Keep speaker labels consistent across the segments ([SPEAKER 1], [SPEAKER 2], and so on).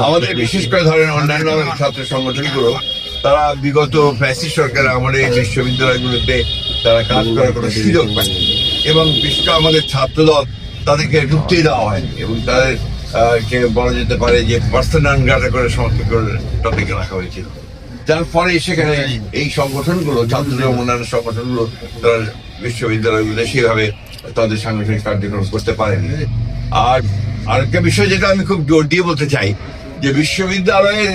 [SPEAKER 1] আমাদের বিশেষ করে ধরেন অন্যান্য ছাত্র সংগঠনগুলো তারা বিগত ফ্যাসিস্ট সরকার আমাদের এই বিশ্ববিদ্যালয়গুলোতে তারা কাজ করার কোনো সুযোগ পায়নি এবং বিশেষ করে আমাদের ছাত্রদল তাদেরকে ঢুকতে দেওয়া হয়নি এবং তাদের কে বলা যেতে পারে যে পার্সোনাল গার্ডে করে সমস্ত টপিকে রাখা হয়েছিল, যার ফলে সেখানে এই সংগঠনগুলো ছাত্রদের অন্যান্য সংগঠনগুলো তারা বিশ্ববিদ্যালয়গুলো সেভাবে তাদের সাংগঠনিক কার্যক্রম করতে পারেনি। আর আরেকটা বিষয় যেটা আমি খুব জোর দিয়ে বলতে চাই যে বিশ্ববিদ্যালয়ের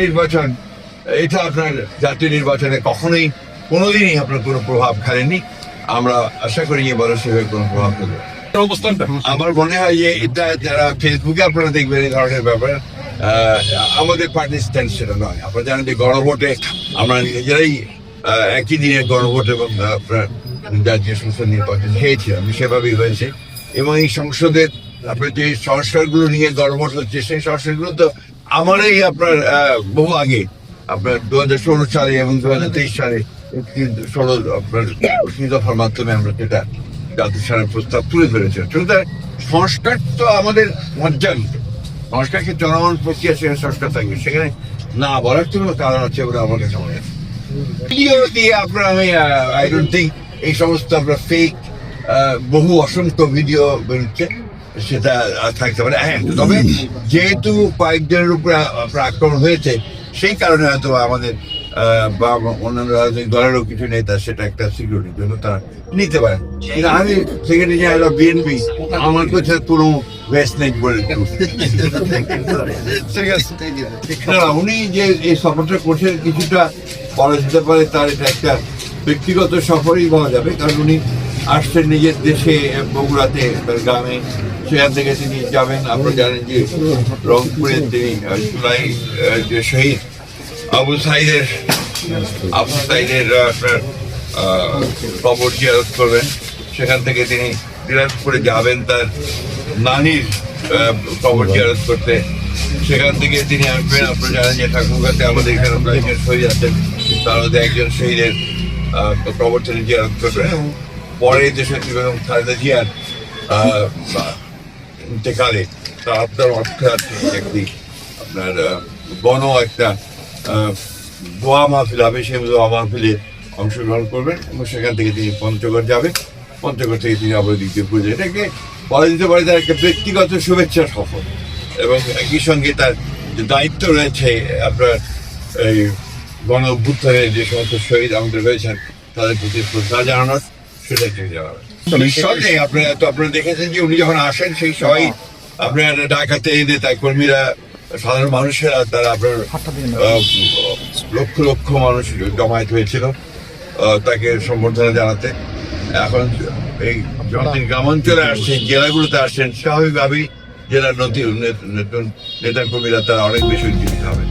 [SPEAKER 1] নির্বাচন এটা আপনার জাতীয় নির্বাচনে কখনোই কোনোদিনই আপনার কোনো প্রভাব ফেলেনি। আমরা আশা করি এবারও সেভাবে কোনো প্রভাব ফেলবে। আমার মনে হয় যে এটা যারা ফেসবুকে আপনারা দেখবেন এই ধরনের ব্যাপার আমাদের পার্টির স্ট্যান্ড সেটা নয়। আপনারা জানেন যে গণভোটে আমরা নিজেরাই একই দিনে গণভোট এবং আপনার জাতীয় সংসদ নির্বাচন হয়েছিলাম, সেভাবেই হয়েছে এবং এই সংসদের আপনার যে সংস্কারগুলো নিয়ে গণভোট হচ্ছে সেই সংস্কারগুলো তো আমারই আপনার বহু আগে আপনার 2016 সালে এবং 2023 সালে আপনার দফার মাধ্যমে আমরা সেটা জাতিসংঘের প্রস্তাব তুলে ধরেছিলাম। সুতরাং সংস্কার তো আমাদের মজ্জান্ত, সংস্কারকে জনগণ প্রক্রিয়া সেখানে সংস্কার থাকবে, সেখানে না বলার কোনো কারণ আছে বলে আমার কাছে মনে হয়। ভিডিও দিয়ে আপনার আমি আই ডোন্ট থিঙ্ক এই সমস্ত আপনার ফেক বহু অসংখ্য ভিডিও বেরোচ্ছে সেটা থাকতে পারে। হ্যাঁ, তবে যেহেতু কয়েকজনের উপরে আপনার আক্রমণ হয়েছে সেই কারণে হয়তো আমাদের বা অন্যান্য রাজনৈতিক দলেরও কিছু নেতা সেটা একটা সিকিউরিটির জন্য তারা নিতে পারে। কিন্তু আমি সেক্রেটারি জেনারেল বিএনপি আমার কাছে কোনো বেস্ট নেই বলে উনি যে এই সফরটা করছেন কিছুটা বলা যেতে পারে তার এটা একটা ব্যক্তিগত সফরই বলা যাবে, কারণ উনি আসছেন নিজের দেশে বগুড়াতে গ্রামে, সেখান থেকে তিনি যাবেন। আপনারা জানেন যে রংপুরে তিনি জুলাই যে শহীদ আবু সাইদের আপনার কবর জিয়ারত করবেন, সেখান থেকে তিনি দিনাজপুরে যাবেন তার নানির কবর জিয়ারত করতে, সেখান থেকে তিনি আসবেন। আপনারা জানেন যে ঠাকুরগাঁতে আমাদের এখানে একজন শহীদ আছেন, তার মধ্যে একজন শহীদের কবর তিনি জিয়ারত করবেন এবং পরে দেশের বেগম খালেদা জিয়ার ইন্তেকালে তার আপনার অর্থার্থে একটি আপনার একটা দোয়া মাহফিল হবে, সেই দোয়া মাহফিলে অংশগ্রহণ করবেন এবং সেখান থেকে তিনি পঞ্চগড় যাবেন, পঞ্চগড় থেকে তিনি আবার দ্বিতীয় পুজো। এটাকে বলা যেতে পারে তার একটা ব্যক্তিগত শুভেচ্ছা সফর এবং একই সঙ্গে তার যে দায়িত্ব রয়েছে আপনার এই গণ অভ্যুত্থানের যে সমস্ত শহীদ আমাদের রয়েছেন তাদের প্রতি শ্রদ্ধা জানানোর, সেটা তিনি জানাবেন। আপনারা দেখেছেন যে উনি যখন আসেন সেই সময় আপনার ঢাকাতে নেতা কর্মীরা সাধারণ মানুষেরা তারা আপনার লক্ষ লক্ষ মানুষ জমায়েত হয়েছিল তাকে সম্বর্ধনা জানাতে। এখন এই যখন গ্রামাঞ্চলে আসছেন, জেলাগুলোতে আসছেন, স্বাভাবিকভাবেই জেলার নতুন নেতা কর্মীরা তারা অনেক বেশি উজ্জীবিত হবে।